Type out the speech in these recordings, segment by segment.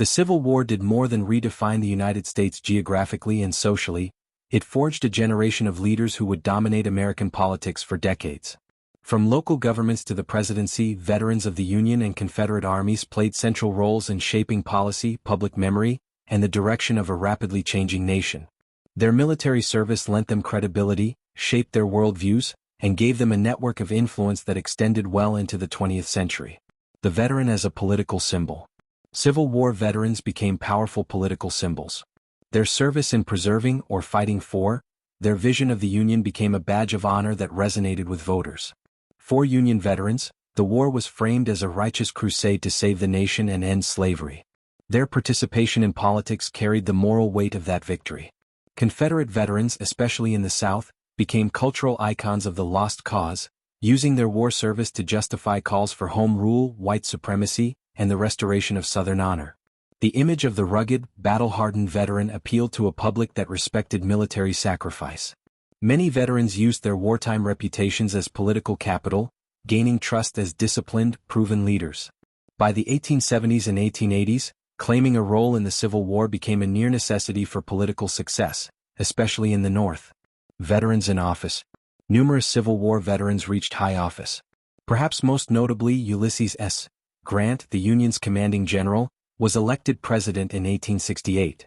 The Civil War did more than redefine the United States geographically and socially. It forged a generation of leaders who would dominate American politics for decades. From local governments to the presidency, veterans of the Union and Confederate armies played central roles in shaping policy, public memory, and the direction of a rapidly changing nation. Their military service lent them credibility, shaped their worldviews, and gave them a network of influence that extended well into the 20th century. The veteran as a political symbol. Civil War veterans became powerful political symbols. Their service in preserving or fighting for their vision of the Union became a badge of honor that resonated with voters. For Union veterans, the war was framed as a righteous crusade to save the nation and end slavery. Their participation in politics carried the moral weight of that victory. Confederate veterans, especially in the South, became cultural icons of the lost cause, using their war service to justify calls for home rule, white supremacy, and the restoration of Southern honor. The image of the rugged, battle-hardened veteran appealed to a public that respected military sacrifice. Many veterans used their wartime reputations as political capital, gaining trust as disciplined, proven leaders. By the 1870s and 1880s, claiming a role in the Civil War became a near necessity for political success, especially in the North. Veterans in office. Numerous Civil War veterans reached high office. Perhaps most notably Ulysses S. Grant, the Union's commanding general, was elected president in 1868.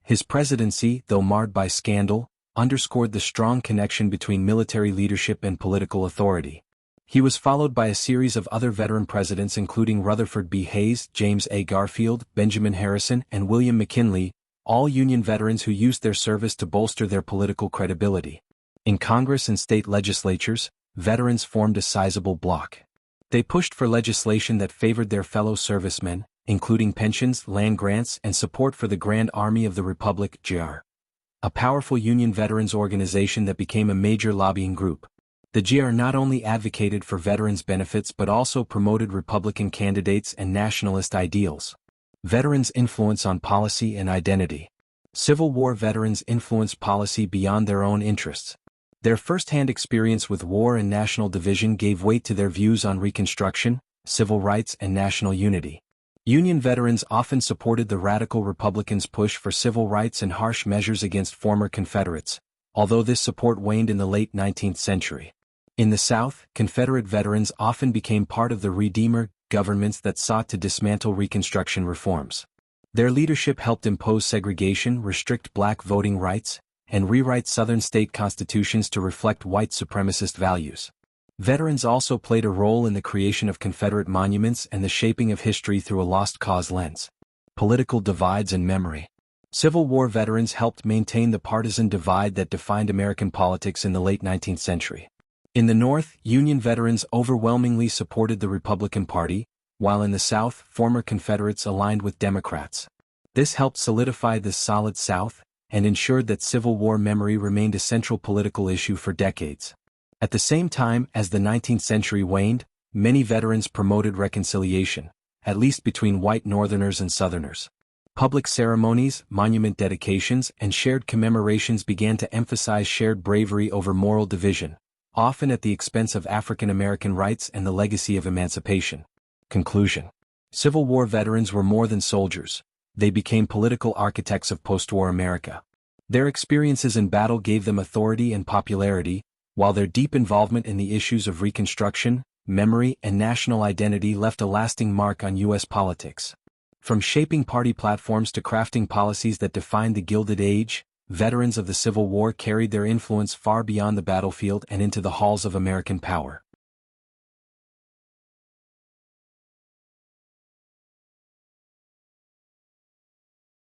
His presidency, though marred by scandal, underscored the strong connection between military leadership and political authority. He was followed by a series of other veteran presidents including Rutherford B. Hayes, James A. Garfield, Benjamin Harrison, and William McKinley, all Union veterans who used their service to bolster their political credibility. In Congress and state legislatures, veterans formed a sizable bloc. They pushed for legislation that favored their fellow servicemen, including pensions, land grants, and support for the Grand Army of the Republic, GR. A powerful Union veterans organization that became a major lobbying group. The GR not only advocated for veterans' benefits but also promoted Republican candidates and nationalist ideals. Veterans' influence on policy and identity. Civil War veterans influenced policy beyond their own interests. Their first-hand experience with war and national division gave weight to their views on Reconstruction, civil rights, and national unity. Union veterans often supported the radical Republicans' push for civil rights and harsh measures against former Confederates, although this support waned in the late 19th century. In the South, Confederate veterans often became part of the Redeemer governments that sought to dismantle Reconstruction reforms. Their leadership helped impose segregation, restrict black voting rights, and rewrite Southern state constitutions to reflect white supremacist values. Veterans also played a role in the creation of Confederate monuments and the shaping of history through a lost cause lens. Political divides and memory. Civil War veterans helped maintain the partisan divide that defined American politics in the late 19th century. In the North, Union veterans overwhelmingly supported the Republican Party, while in the South, former Confederates aligned with Democrats. This helped solidify the solid South and ensured that Civil War memory remained a central political issue for decades. At the same time as the 19th century waned, many veterans promoted reconciliation, at least between white Northerners and Southerners. Public ceremonies, monument dedications, and shared commemorations began to emphasize shared bravery over moral division, often at the expense of African American rights and the legacy of emancipation. Conclusion. Civil War veterans were more than soldiers. They became political architects of post-war America. Their experiences in battle gave them authority and popularity, while their deep involvement in the issues of Reconstruction, memory, and national identity left a lasting mark on U.S. politics. From shaping party platforms to crafting policies that defined the Gilded Age, veterans of the Civil War carried their influence far beyond the battlefield and into the halls of American power.